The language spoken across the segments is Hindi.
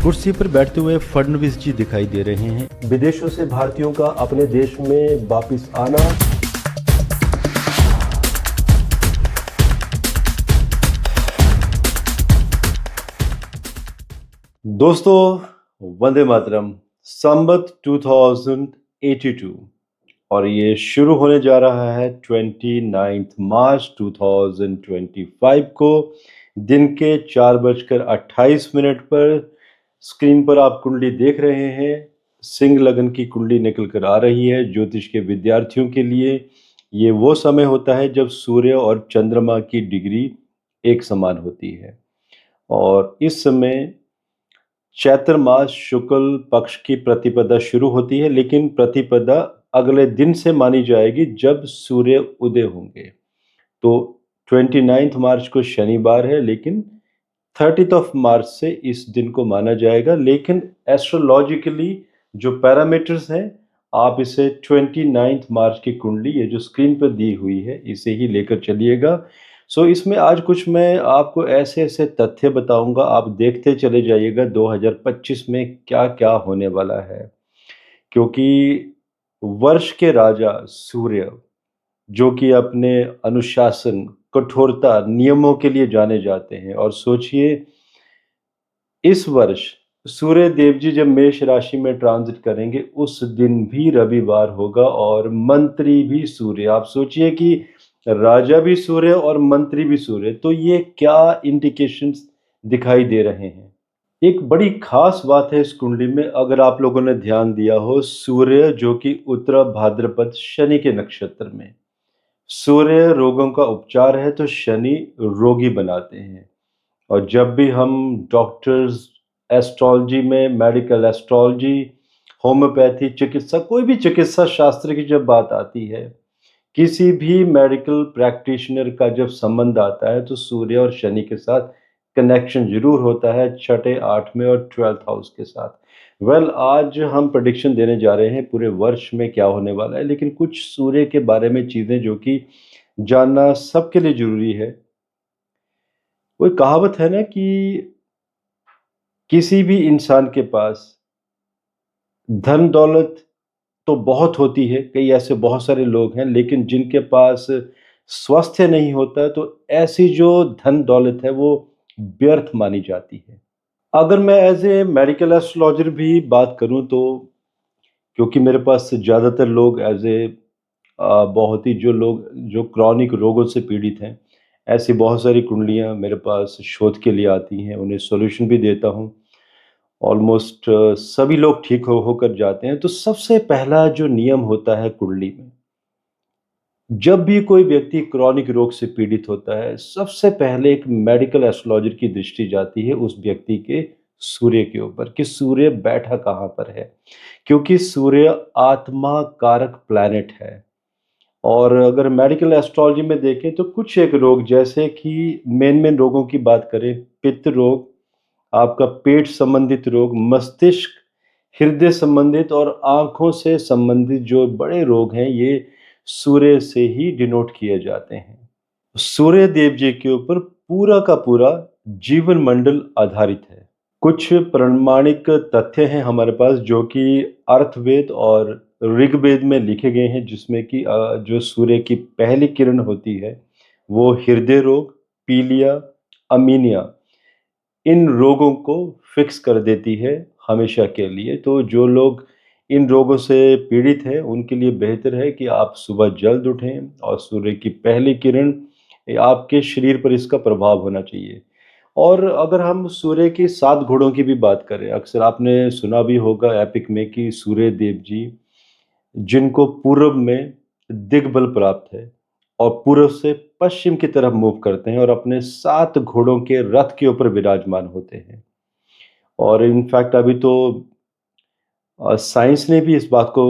कुर्सी पर बैठते हुए फडणवीस जी दिखाई दे रहे हैं। विदेशों से भारतीयों का अपने देश में वापस आना। दोस्तों, वंदे मातरम। संवत 2082 और ये शुरू होने जा रहा है 29 मार्च 2025 को दिन के 4:28 पर। स्क्रीन पर आप कुंडली देख रहे हैं। सिंह लगन की कुंडली निकल कर आ रही है। ज्योतिष के विद्यार्थियों के लिए ये वो समय होता है जब सूर्य और चंद्रमा की डिग्री एक समान होती है और इस समय चैत्र मास शुक्ल पक्ष की प्रतिपदा शुरू होती है, लेकिन प्रतिपदा अगले दिन से मानी जाएगी जब सूर्य उदय होंगे। तो 29 मार्च को शनिवार है, लेकिन 30 ऑफ मार्च से इस दिन को माना जाएगा। लेकिन एस्ट्रोलॉजिकली जो पैरामीटर्स हैं, आप इसे 29 मार्च की कुंडली, ये जो स्क्रीन पर दी हुई है, इसे ही लेकर चलिएगा। सो इसमें आज कुछ मैं आपको ऐसे ऐसे तथ्य बताऊंगा, आप देखते चले जाइएगा 2025 में क्या क्या होने वाला है। क्योंकि वर्ष के राजा सूर्य, जो कि अपने अनुशासन, कठोरता, नियमों के लिए जाने जाते हैं, और सोचिए इस वर्ष सूर्य देव जी जब मेष राशि में ट्रांजिट करेंगे, उस दिन भी रविवार होगा और मंत्री भी सूर्य। आप सोचिए कि राजा भी सूर्य और मंत्री भी सूर्य, तो ये क्या इंडिकेशंस दिखाई दे रहे हैं। एक बड़ी खास बात है इस कुंडली में, अगर आप लोगों ने ध्यान दिया हो, सूर्य जो कि उत्तरा भाद्रपद शनि के नक्षत्र में, सूर्य रोगों का उपचार है तो शनि रोगी बनाते हैं। और जब भी हम डॉक्टर्स, एस्ट्रोलॉजी में, मेडिकल एस्ट्रोलॉजी, होम्योपैथी चिकित्सा, कोई भी चिकित्सा शास्त्र की जब बात आती है, किसी भी मेडिकल प्रैक्टिशनर का जब संबंध आता है, तो सूर्य और शनि के साथ कनेक्शन जरूर होता है, छठे, 8वें और 12th हाउस के साथ। आज हम प्रेडिक्शन देने जा रहे हैं पूरे वर्ष में क्या होने वाला है, लेकिन कुछ सूर्य के बारे में चीजें जो कि जानना सबके लिए जरूरी है। वो एक कहावत है ना कि किसी भी इंसान के पास धन दौलत तो बहुत होती है, कई ऐसे बहुत सारे लोग हैं, लेकिन जिनके पास स्वास्थ्य नहीं होता, तो ऐसी जो धन दौलत है वो व्यर्थ मानी जाती है। अगर मैं एज ए मेडिकल एस्ट्रोलॉजर भी बात करूं, तो क्योंकि मेरे पास ज़्यादातर लोग एज ए बहुत ही जो लोग जो क्रॉनिक रोगों से पीड़ित हैं, ऐसी बहुत सारी कुंडलियां मेरे पास शोध के लिए आती हैं, उन्हें सॉल्यूशन भी देता हूं। ऑलमोस्ट सभी लोग ठीक होकर जाते हैं। तो सबसे पहला जो नियम होता है कुंडली में, जब भी कोई व्यक्ति क्रॉनिक रोग से पीड़ित होता है, सबसे पहले एक मेडिकल एस्ट्रोलॉजर की दृष्टि जाती है उस व्यक्ति के सूर्य के ऊपर कि सूर्य बैठा कहाँ पर है। क्योंकि सूर्य आत्मा कारक प्लैनेट है। और अगर मेडिकल एस्ट्रोलॉजी में देखें तो कुछ एक रोग, जैसे कि मेन मेन रोगों की बात करें, पित्त रोग, आपका पेट संबंधित रोग, मस्तिष्क, हृदय संबंधित और आंखों से संबंधित जो बड़े रोग हैं, ये सूर्य से ही डिनोट किए जाते हैं। सूर्य देव जी के ऊपर पूरा का पूरा जीवन मंडल आधारित है। कुछ प्रमाणिक तथ्य हैं हमारे पास जो कि अर्थवेद और ऋग्वेद में लिखे गए हैं, जिसमें कि जो सूर्य की पहली किरण होती है वो हृदय रोग, पीलिया, अमीनिया, इन रोगों को फिक्स कर देती है हमेशा के लिए। तो जो लोग इन रोगों से पीड़ित हैं, उनके लिए बेहतर है कि आप सुबह जल्द उठें और सूर्य की पहली किरण, आपके शरीर पर इसका प्रभाव होना चाहिए। और अगर हम सूर्य के 7 घोड़ों की भी बात करें, अक्सर आपने सुना भी होगा एपिक में कि सूर्य देव जी, जिनको पूर्व में दिग्बल प्राप्त है और पूर्व से पश्चिम की तरफ मूव करते हैं और अपने 7 घोड़ों के रथ के ऊपर विराजमान होते हैं। और इनफैक्ट अभी तो साइंस ने भी इस बात को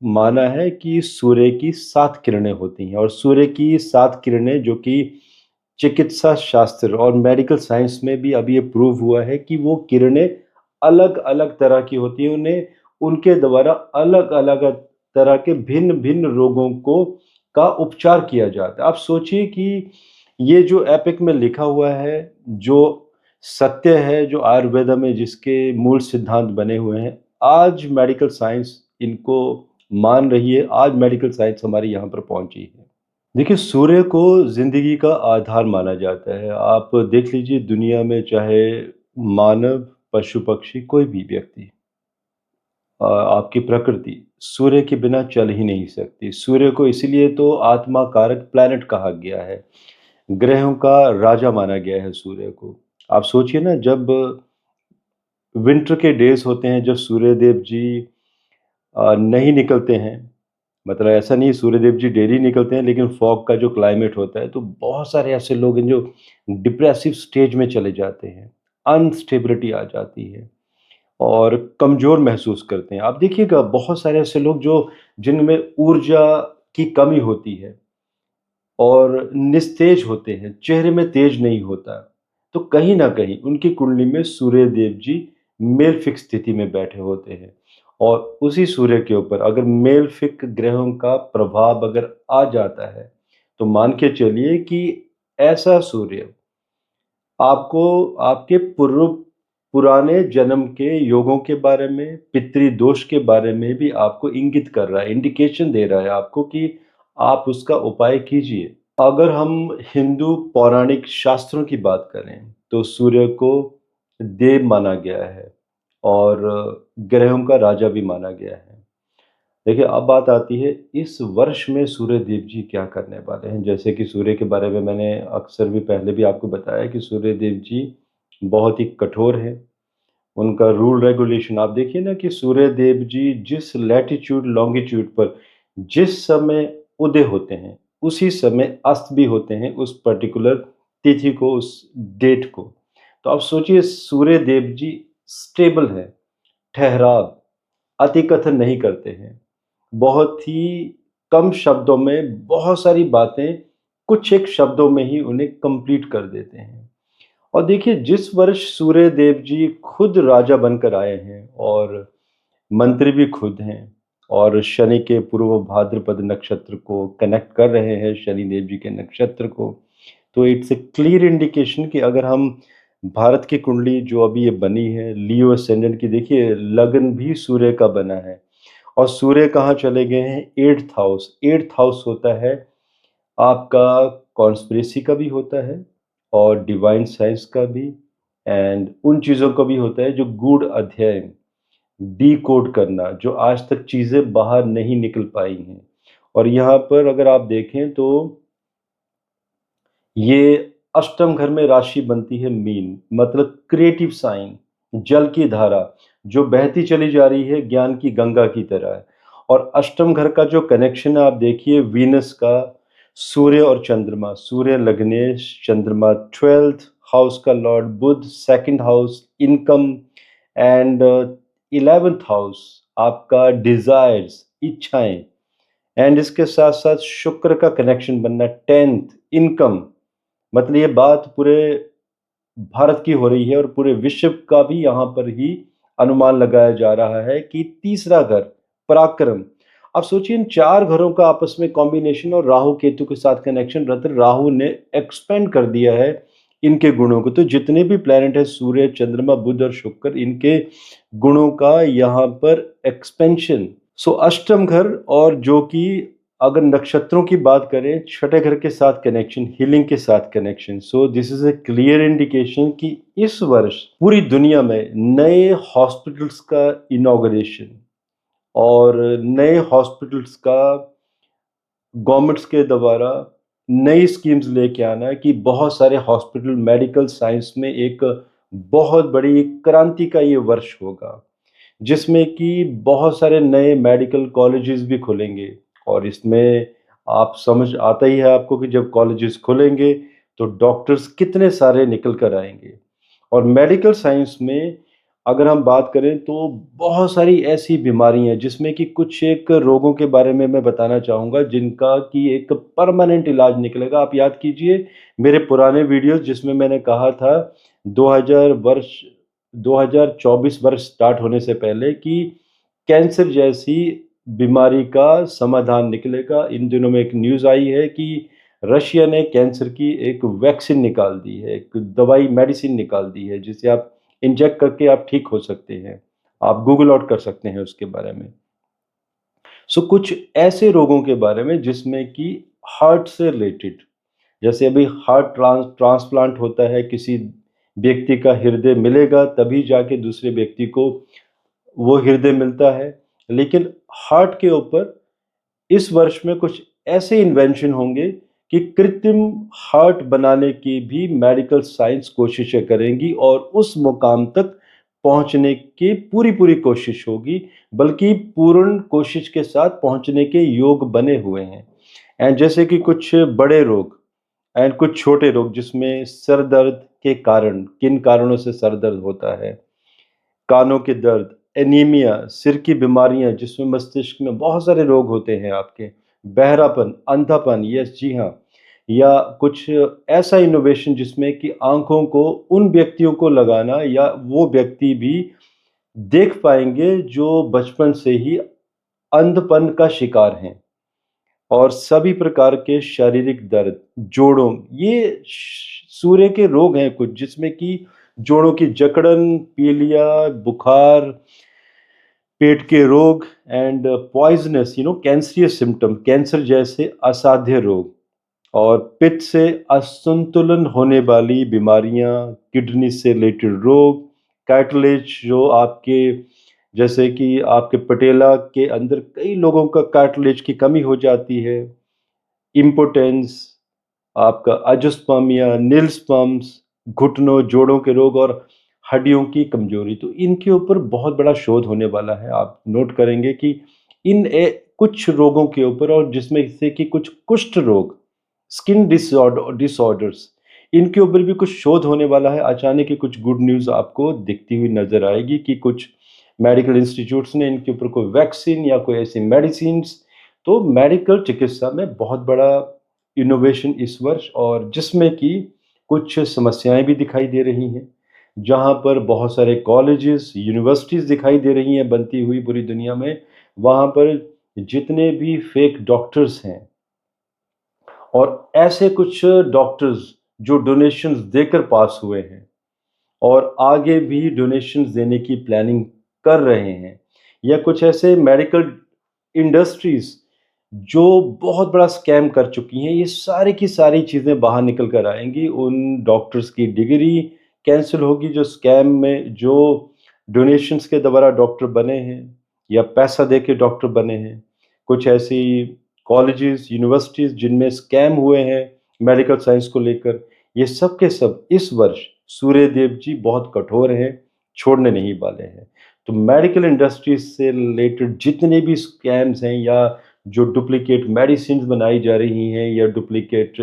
माना है कि सूर्य की 7 किरणें होती हैं, और सूर्य की 7 किरणें जो कि चिकित्सा शास्त्र और मेडिकल साइंस में भी अभी ये प्रूव हुआ है कि वो किरणें अलग अलग तरह की होती हैं। उन्हें उनके द्वारा अलग अलग तरह के भिन्न भिन्न रोगों को का उपचार किया जाता है। आप सोचिए कि ये जो एपिक में लिखा हुआ है, जो सत्य है जो आयुर्वेदा में जिसके मूल सिद्धांत बने हुए हैं, आज मेडिकल साइंस इनको मान रही है, आज मेडिकल साइंस हमारे यहाँ पर पहुँची है। देखिए, सूर्य को ज़िंदगी का आधार माना जाता है। आप देख लीजिए दुनिया में चाहे मानव, पशु-पक्षी कोई भी व्यक्ति आपकी प्रकृति सूर्य के बिना चल ही नहीं सकती। सूर्य को इसीलिए तो आत्मा कारक प्लैनेट कहा गया है। ग्रहों का राजा माना गया है सूर्य को। आप सोचिए ना, जब विंटर के डेज़ होते हैं, जब सूर्य देव जी नहीं निकलते हैं, मतलब ऐसा नहीं सूर्य देव जी डेली निकलते हैं, लेकिन फॉग का जो क्लाइमेट होता है, तो बहुत सारे ऐसे लोग हैं जो डिप्रेसिव स्टेज में चले जाते हैं, अनस्टेबिलिटी आ जाती है और कमज़ोर महसूस करते हैं। आप देखिएगा बहुत सारे ऐसे लोग जो जिनमें ऊर्जा की कमी होती है और निस्तेज होते हैं, चेहरे में तेज नहीं होता। तो कहीं न कहीं उनकी कुंडली में सूर्य देव जी मेलेफिक स्थिति में बैठे होते हैं और उसी सूर्य के ऊपर अगर मेलेफिक ग्रहों का प्रभाव अगर आ जाता है, तो मान के चलिए कि ऐसा सूर्य आपको आपके पुराने जन्म के योगों के बारे में, पितृदोष के बारे में भी आपको इंगित कर रहा है, इंडिकेशन दे रहा है आपको कि आप उसका उपाय कीजिए। अगर हम हिंदू पौराणिक शास्त्रों की बात करें, तो सूर्य को देव माना गया है और ग्रहों का राजा भी माना गया है। देखिए, अब बात आती है इस वर्ष में सूर्य देव जी क्या करने वाले हैं। जैसे कि सूर्य के बारे में मैंने अक्सर भी पहले भी आपको बताया कि सूर्य देव जी बहुत ही कठोर हैं। उनका रूल रेगुलेशन आप देखिए ना कि सूर्य देव जी जिस लैटीट्यूड, लॉन्गिट्यूड पर जिस समय उदय होते हैं, उसी समय अस्त भी होते हैं उस पर्टिकुलर तिथि को, उस डेट को। तो आप सोचिए सूर्य देव जी स्टेबल हैं, ठहराव, अतिकथन नहीं करते हैं। बहुत ही कम शब्दों में बहुत सारी बातें कुछ एक शब्दों में ही उन्हें कंप्लीट कर देते हैं। और देखिए जिस वर्ष सूर्य देव जी खुद राजा बनकर आए हैं और मंत्री भी खुद हैं और शनि के पूर्व भाद्रपद नक्षत्र को कनेक्ट कर रहे हैं, शनि देव जी के नक्षत्र को, तो इट्स ए क्लियर इंडिकेशन कि अगर हम भारत की कुंडली जो अभी ये बनी है लियो असेंडेंट की, देखिए लग्न भी सूर्य का बना है और सूर्य कहाँ चले गए हैं, 8th हाउस। 8th हाउस होता है आपका कॉन्स्पिरेसी का भी होता है और डिवाइन साइंस का भी एंड उन चीज़ों का भी होता है जो गूढ़ अध्ययन, डिकोड करना, जो आज तक चीज़ें बाहर नहीं निकल पाई हैं। और यहाँ पर अगर आप देखें तो ये अष्टम घर में राशि बनती है मीन, मतलब क्रिएटिव साइन, जल की धारा जो बहती चली जा रही है ज्ञान की गंगा की तरह। और अष्टम घर का जो कनेक्शन है आप देखिए वीनस का, सूर्य और चंद्रमा, सूर्य लग्नेश, चंद्रमा 12th हाउस का lord Budh, second house income and 11th house आपका डिजायर्स, इच्छाएं एंड इसके साथ साथ शुक्र का कनेक्शन बनना 10th इनकम। मतलब ये बात पूरे भारत की हो रही है और पूरे विश्व का भी यहाँ पर ही अनुमान लगाया जा रहा है कि तीसरा घर पराक्रम। अब सोचिए इन 4 घरों का आपस में कॉम्बिनेशन और राहु केतु के साथ कनेक्शन रहते, राहु ने एक्सपेंड कर दिया है इनके गुणों को। तो जितने भी प्लैनेट है सूर्य, चंद्रमा, बुध और शुक्र, इनके गुणों का यहाँ पर एक्सपेंशन। सो अष्टम घर और जो कि अगर नक्षत्रों की बात करें, छठे घर के साथ कनेक्शन, हीलिंग के साथ connection. So this is a clear indication कि इस वर्ष पूरी दुनिया में नए हॉस्पिटल्स का इनॉग्रेशन और नए हॉस्पिटल्स का गवर्नमेंट्स के द्वारा नई स्कीम्स लेके आना कि बहुत सारे हॉस्पिटल मेडिकल साइंस में एक बहुत बड़ी क्रांति का ये वर्ष होगा, जिसमें कि बहुत सारे नए मेडिकल कॉलेजेस भी खुलेंगे। और इसमें आप समझ आता ही है आपको कि जब कॉलेजेस खुलेंगे तो डॉक्टर्स कितने सारे निकल कर आएंगे। और मेडिकल साइंस में अगर हम बात करें तो बहुत सारी ऐसी बीमारियां हैं जिसमें कि कुछ एक रोगों के बारे में मैं बताना चाहूँगा जिनका कि एक परमानेंट इलाज निकलेगा। आप याद कीजिए मेरे पुराने वीडियोस जिसमें मैंने कहा था 2000 वर्ष 2024 वर्ष स्टार्ट होने से पहले कि कैंसर जैसी बीमारी का समाधान निकलेगा। इन दिनों में एक न्यूज़ आई है कि रशिया ने कैंसर की एक वैक्सीन निकाल दी है, एक दवाई मेडिसिन निकाल दी है जिसे आप इंजेक्ट करके आप ठीक हो सकते हैं। आप गूगल आउट कर सकते हैं उसके बारे में। सो कुछ ऐसे रोगों के बारे में जिसमें कि हार्ट से रिलेटेड, जैसे अभी हार्ट ट्रांसप्लांट होता है, किसी व्यक्ति का हृदय मिलेगा तभी जाके दूसरे व्यक्ति को वो हृदय मिलता है। लेकिन हार्ट के ऊपर इस वर्ष में कुछ ऐसे इन्वेंशन होंगे कि कृत्रिम हार्ट बनाने की भी मेडिकल साइंस कोशिशें करेंगी और उस मुकाम तक पहुंचने की पूरी पूरी कोशिश होगी, बल्कि पूर्ण कोशिश के साथ पहुंचने के योग बने हुए हैं। एंड जैसे कि कुछ बड़े रोग एंड कुछ छोटे रोग, जिसमें सर दर्द के कारण, किन कारणों से सर दर्द होता है, कानों के दर्द, एनीमिया, सिर की बीमारियां जिसमें मस्तिष्क में बहुत सारे रोग होते हैं आपके, बहरापन, अंधापन, यस जी हाँ, या कुछ ऐसा इनोवेशन जिसमें कि आंखों को उन व्यक्तियों को लगाना या वो व्यक्ति भी देख पाएंगे जो बचपन से ही अंधपन का शिकार हैं। और सभी प्रकार के शारीरिक दर्द, जोड़ों, ये सूर्य के रोग हैं कुछ, जिसमें कि जोड़ों की जकड़न, पीलिया, बुखार, पेट के रोग and poisonous cancerous symptom, cancer जैसे असाध्य रोग, और पित्त से असंतुलन होने वाली बीमारियां, किडनी से रिलेटेड रोग, कार्टिलेज जो आपके, जैसे कि आपके पटेला के अंदर कई लोगों का कार्टिलेज की कमी हो जाती है, इम्पोटेंस, आपका अजोस्पर्मिया, नील स्पर्म्स, घुटनों जोड़ों के रोग और हड्डियों की कमजोरी। तो इनके ऊपर बहुत बड़ा शोध होने वाला है। आप नोट करेंगे कि कुछ रोगों के ऊपर, और जिसमें से कि कुछ कुष्ठ रोग, स्किन डिसऑर्डर्स, इनके ऊपर भी कुछ शोध होने वाला है। अचानक ही कुछ गुड न्यूज़ आपको दिखती हुई नजर आएगी कि कुछ मेडिकल इंस्टीट्यूट्स ने इनके ऊपर कोई वैक्सीन या कोई ऐसी मेडिसिन। तो मेडिकल चिकित्सा में बहुत बड़ा इनोवेशन इस वर्ष, और जिसमें कि कुछ समस्याएं भी दिखाई दे रही हैं, जहां पर बहुत सारे कॉलेजेस, यूनिवर्सिटीज दिखाई दे रही हैं बनती हुई पूरी दुनिया में। वहां पर जितने भी फेक डॉक्टर्स हैं, और ऐसे कुछ डॉक्टर्स जो डोनेशंस देकर पास हुए हैं और आगे भी डोनेशंस देने की प्लानिंग कर रहे हैं, या कुछ ऐसे मेडिकल इंडस्ट्रीज जो बहुत बड़ा स्कैम कर चुकी हैं, ये सारी की सारी चीज़ें बाहर निकल कर आएंगी। उन डॉक्टर्स की डिग्री कैंसिल होगी जो स्कैम में, जो डोनेशंस के द्वारा डॉक्टर बने हैं या पैसा दे के डॉक्टर बने हैं। कुछ ऐसी कॉलेजेस, यूनिवर्सिटीज़ जिनमें स्कैम हुए हैं मेडिकल साइंस को लेकर, ये सब के सब इस वर्ष सूर्यदेव जी बहुत कठोर हैं, छोड़ने नहीं वाले हैं। तो मेडिकल इंडस्ट्रीज से रिलेटेड जितने भी स्कैम्स हैं, या जो डुप्लीकेट मेडिसिन बनाई जा रही हैं, या डुप्लीकेट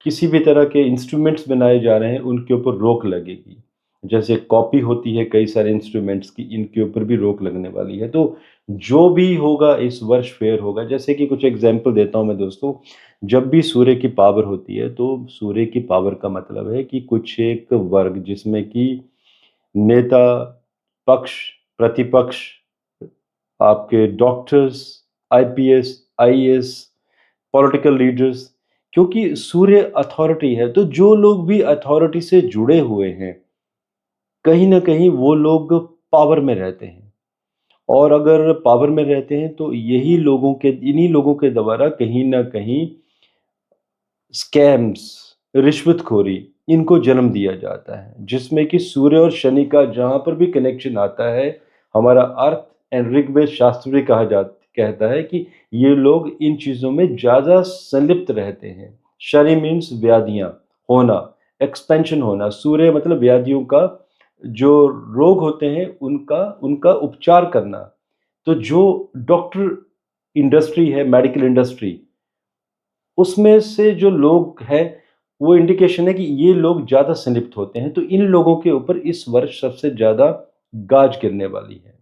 किसी भी तरह के इंस्ट्रूमेंट्स बनाए जा रहे हैं, उनके ऊपर रोक लगेगी। जैसे कॉपी होती है कई सारे इंस्ट्रूमेंट्स की, इनके ऊपर भी रोक लगने वाली है। तो जो भी होगा इस वर्ष फेयर होगा। जैसे कि कुछ एग्जांपल देता हूं मैं दोस्तों, जब भी सूर्य की पावर होती है, तो सूर्य की पावर का मतलब है कि कुछ एक वर्ग जिसमें कि नेता, पक्ष, प्रतिपक्ष, आपके doctors, IPS, IAS, political leaders, क्योंकि सूर्य अथॉरिटी है, तो जो लोग भी अथॉरिटी से जुड़े हुए हैं, कहीं ना कहीं वो लोग पावर में रहते हैं। और अगर पावर में रहते हैं तो यही लोगों के, इन्हीं लोगों के द्वारा कहीं ना कहीं स्कैम्स, रिश्वतखोरी, इनको जन्म दिया जाता है, जिसमें कि सूर्य और शनि का जहां पर भी कनेक्शन आता है, हमारा अर्थ एंड ऋग्वेद शास्त्र भी कहता है कि ये लोग इन चीजों में ज्यादा संलिप्त रहते हैं। शनि मीन्स व्याधियां होना, एक्सपेंशन होना, सूर्य मतलब व्याधियों का, जो रोग होते हैं उनका उनका उपचार करना। तो जो डॉक्टर इंडस्ट्री है, मेडिकल इंडस्ट्री, उसमें से जो लोग हैं, वो इंडिकेशन है कि ये लोग ज़्यादा संलिप्त होते हैं, तो इन लोगों के ऊपर इस वर्ष सबसे ज़्यादा गाज गिरने वाली है।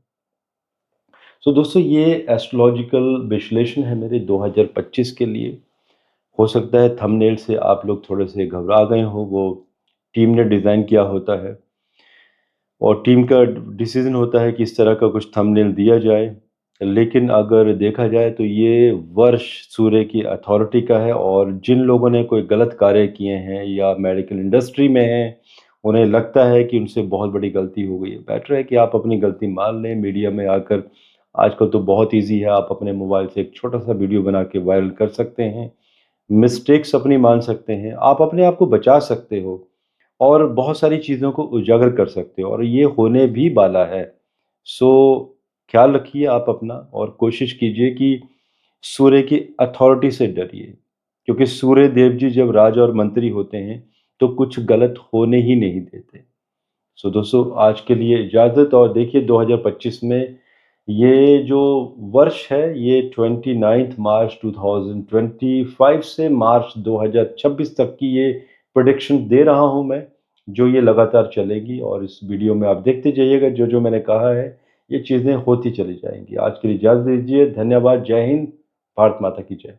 तो दोस्तों, ये एस्ट्रोलॉजिकल विश्लेषण है मेरे 2025 के लिए। हो सकता है थंबनेल से आप लोग थोड़े से घबरा गए हो, वो टीम ने डिज़ाइन किया होता है और टीम का डिसीजन होता है कि इस तरह का कुछ थंबनेल दिया जाए। लेकिन अगर देखा जाए तो ये वर्ष सूर्य की अथॉरिटी का है और जिन लोगों ने कोई गलत कार्य किए हैं या मेडिकल इंडस्ट्री में हैं, उन्हें लगता है कि उनसे बहुत बड़ी गलती हो गई है। बेटर है कि आप अपनी गलती मान लें, मीडिया में आकर आजकल तो बहुत ईज़ी है, आप अपने मोबाइल से एक छोटा-सा वीडियो बना के वायरल कर सकते हैं। मिस्टेक्स अपनी मान सकते हैं, आप अपने आप को बचा सकते हो और बहुत सारी चीज़ों को उजागर कर सकते हो और ये होने भी वाला है। सो ख़्याल रखिए आप अपना और कोशिश कीजिए कि सूर्य की अथॉरिटी से डरिए, क्योंकि सूर्य देव जी जब राजा और मंत्री होते हैं, तो कुछ गलत होने ही नहीं देते। सो दोस्तों आज के लिए इजाज़त और देखिए 2025 में ये जो वर्ष है ये 29 मार्च 2025 से मार्च 2026 तक की ये प्रेडिक्शन दे रहा हूँ मैं, जो ये लगातार चलेगी और इस वीडियो में आप देखते जाइएगा जो मैंने कहा है, ये चीज़ें होती चली जाएँगी। आज के लिए इजाज़त दीजिए, धन्यवाद, जय हिंद, भारत माता की जय।